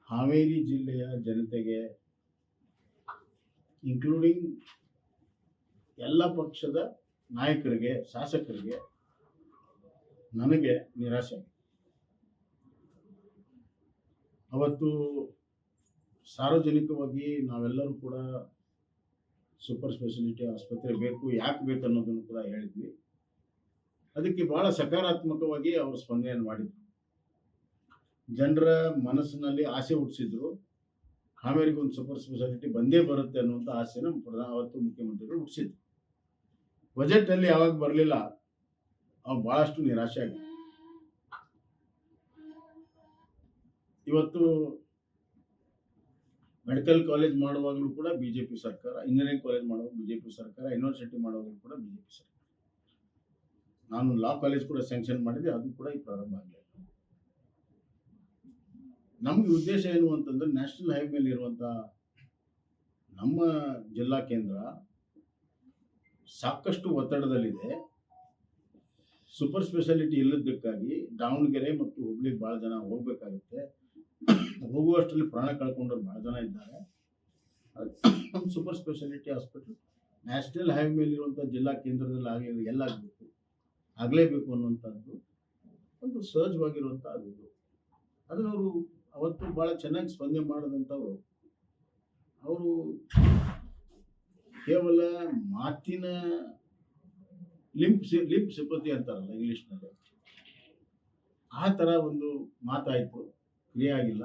ಹಾವೇರಿ ಜಿಲ್ಲೆಯ ಜನತೆಗೆ ಇನ್ಕ್ಲೂಡಿಂಗ್ ಎಲ್ಲ ಪಕ್ಷದ ನಾಯಕರಿಗೆ, ಶಾಸಕರಿಗೆ, ನನಗೆ ನಿರಾಶೆ. ಅವತ್ತು ಸಾರ್ವಜನಿಕವಾಗಿ ನಾವೆಲ್ಲರೂ ಕೂಡ ಸೂಪರ್ ಸ್ಪೆಷಾಲಿಟಿ ಆಸ್ಪತ್ರೆ ಬೇಕು, ಯಾಕೆ ಬೇಕು ಅನ್ನೋದನ್ನು ಕೂಡ ಹೇಳಿದ್ವಿ. ಅದಕ್ಕೆ ಬಹಳ ಸಕಾರಾತ್ಮಕವಾಗಿ ಅವರು ಸ್ಪಂದನೆ ಮಾಡಿದ್ರು. ಜನರ ಮನಸ್ಸಿನಲ್ಲಿ ಆಸೆ ಹುಟ್ಟಿಸಿದ್ರು. ಹಾವೇರಿಗೆ ಒಂದು ಸೂಪರ್ ಸ್ಪೆಷಾಲಿಟಿ ಬಂದೇ ಬರುತ್ತೆ ಅನ್ನುವಂಥ ಆಸೆನ ಅವತ್ತು ಮುಖ್ಯಮಂತ್ರಿಗಳು ಹುಟ್ಟಿಸಿದ್ರು. ಬಜೆಟಲ್ಲಿ ಯಾವಾಗ ಬರಲಿಲ್ಲ, ಅವಾಗ ಬಹಳಷ್ಟು ನಿರಾಶೆ ಆಗಿದೆ. ಇವತ್ತು ಮೆಡಿಕಲ್ ಕಾಲೇಜ್ ಮಾಡುವಾಗಲೂ ಕೂಡ ಬಿಜೆಪಿ ಸರ್ಕಾರ, ಇಂಜಿನಿಯರಿಂಗ್ ಕಾಲೇಜ್ ಮಾಡುವಾಗ ಬಿಜೆಪಿ ಸರ್ಕಾರ, ಯೂನಿವರ್ಸಿಟಿ ಮಾಡುವಾಗಲೂ ಕೂಡ ಬಿಜೆಪಿ ಸರ್ಕಾರ. ನಾನು ಲಾ ಕಾಲೇಜ್ ಕೂಡ ಸ್ಯಾಂಕ್ಷನ್ ಮಾಡಿದೆ, ಅದು ಕೂಡ ಈ ಪ್ರಾರಂಭ ಆಗಲಿಲ್ಲ. ನಮಗೆ ಉದ್ದೇಶ ಏನು ಅಂತಂದ್ರೆ, ನ್ಯಾಷನಲ್ ಹೈವೇ ಮೇಲೆ ಇರುವಂಥ ನಮ್ಮ ಜಿಲ್ಲಾ ಕೇಂದ್ರ ಸಾಕಷ್ಟು ಒತ್ತಡದಲ್ಲಿದೆ. ಸೂಪರ್ ಸ್ಪೆಷಾಲಿಟಿ ಇಲ್ಲದಕ್ಕಾಗಿ ದಾವಣಗೆರೆ ಮತ್ತು ಹುಬ್ಳಿಗೆ ಭಾಳ ಜನ ಹೋಗ್ಬೇಕಾಗುತ್ತೆ. ಹೋಗುವಷ್ಟರಲ್ಲಿ ಪ್ರಾಣ ಕಳ್ಕೊಂಡವ್ರು ಭಾಳ ಜನ ಇದ್ದಾರೆ. ನಮ್ಮ super speciality hospital national highway ಮೇಲಿರುವಂಥ ಜಿಲ್ಲಾ ಕೇಂದ್ರದಲ್ಲಿ ಆಗಲೇಬೇಕು ಅನ್ನುವಂಥದ್ದು ಒಂದು ಸಹಜವಾಗಿರುವಂಥ ಅದು. ಅದನ್ನು ಅವರು ಅವತ್ತು ಭಾಳ ಚೆನ್ನಾಗಿ ಸ್ಪಂದನೆ ಮಾಡಿದಂಥವ್ರು. ಅವರು ಕೇವಲ ಮಾತಿನ ಲಿಂಪ್ ಸಿಂಪತಿ ಅಂತಾರಲ್ಲ ಇಂಗ್ಲೀಷ್ನಲ್ಲಿ, ಆ ಥರ ಒಂದು ಮಾತಾಯಿತು, ಕ್ರಿಯೆ ಆಗಿಲ್ಲ.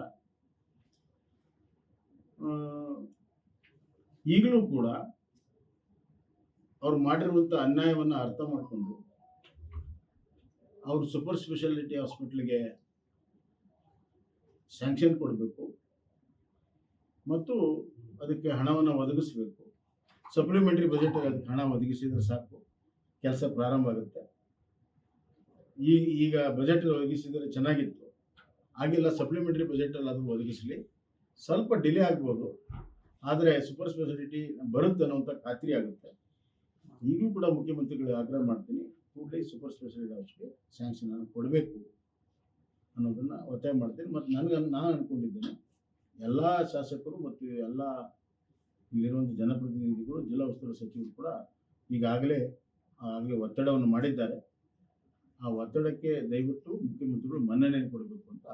ಈಗಲೂ ಕೂಡ ಅವ್ರು ಮಾಡಿರುವಂಥ ಅನ್ಯಾಯವನ್ನು ಅರ್ಥ ಮಾಡಿಕೊಂಡು ಅವರು ಸೂಪರ್ ಸ್ಪೆಷಾಲಿಟಿ ಹಾಸ್ಪಿಟ್ಲಿಗೆ ಸ್ಯಾಂಕ್ಷನ್ ಕೊಡಬೇಕು ಮತ್ತು ಅದಕ್ಕೆ ಹಣವನ್ನು ಒದಗಿಸಬೇಕು. ಸಪ್ಲಿಮೆಂಟ್ರಿ ಬಜೆಟಲ್ಲಿ ಅದಕ್ಕೆ ಹಣ ಒದಗಿಸಿದರೆ ಸಾಕು, ಕೆಲಸ ಪ್ರಾರಂಭ ಆಗುತ್ತೆ. ಈಗ ಬಜೆಟ್ ಒದಗಿಸಿದರೆ ಚೆನ್ನಾಗಿತ್ತು, ಆಗಿಲ್ಲ. ಸಪ್ಲಿಮೆಂಟ್ರಿ ಬಜೆಟಲ್ಲಿ ಅದು ಒದಗಿಸಲಿ. ಸ್ವಲ್ಪ ಡಿಲೇ ಆಗ್ಬೋದು, ಆದರೆ ಸೂಪರ್ ಸ್ಪೆಷಾಲಿಟಿ ಬರುತ್ತೆ ಅನ್ನೋಂಥ ಖಾತ್ರಿ ಆಗುತ್ತೆ. ಈಗಲೂ ಕೂಡ ಮುಖ್ಯಮಂತ್ರಿಗಳಿಗೆ ಆಗ್ರಹ ಮಾಡ್ತೀನಿ, ಕೂಡಲೇ ಸೂಪರ್ ಸ್ಪೆಷಾಲಿಟಿ ಹಾಸ್ಪಿಟಲ್ ಸ್ಯಾಂಕ್ಷನ್ ಕೊಡಬೇಕು ಅನ್ನೋದನ್ನು ಒತ್ತಾಯ ಮಾಡ್ತೀನಿ. ಮತ್ತು ನಾನು ಅಂದ್ಕೊಂಡಿದ್ದೇನೆ, ಎಲ್ಲ ಶಾಸಕರು ಮತ್ತು ಎಲ್ಲ ಇಲ್ಲಿರುವಂಥ ಜನಪ್ರತಿನಿಧಿಗಳು, ಜಿಲ್ಲಾ ಉಸ್ತುವಾರಿ ಸಚಿವರು ಕೂಡ ಈಗಾಗಲೇ ಒತ್ತಡವನ್ನು ಮಾಡಿದ್ದಾರೆ. ಆ ಒತ್ತಡಕ್ಕೆ ದಯವಿಟ್ಟು ಮುಖ್ಯಮಂತ್ರಿಗಳು ಮನ್ನಣೆ ಕೊಡಬೇಕು ಅಂತ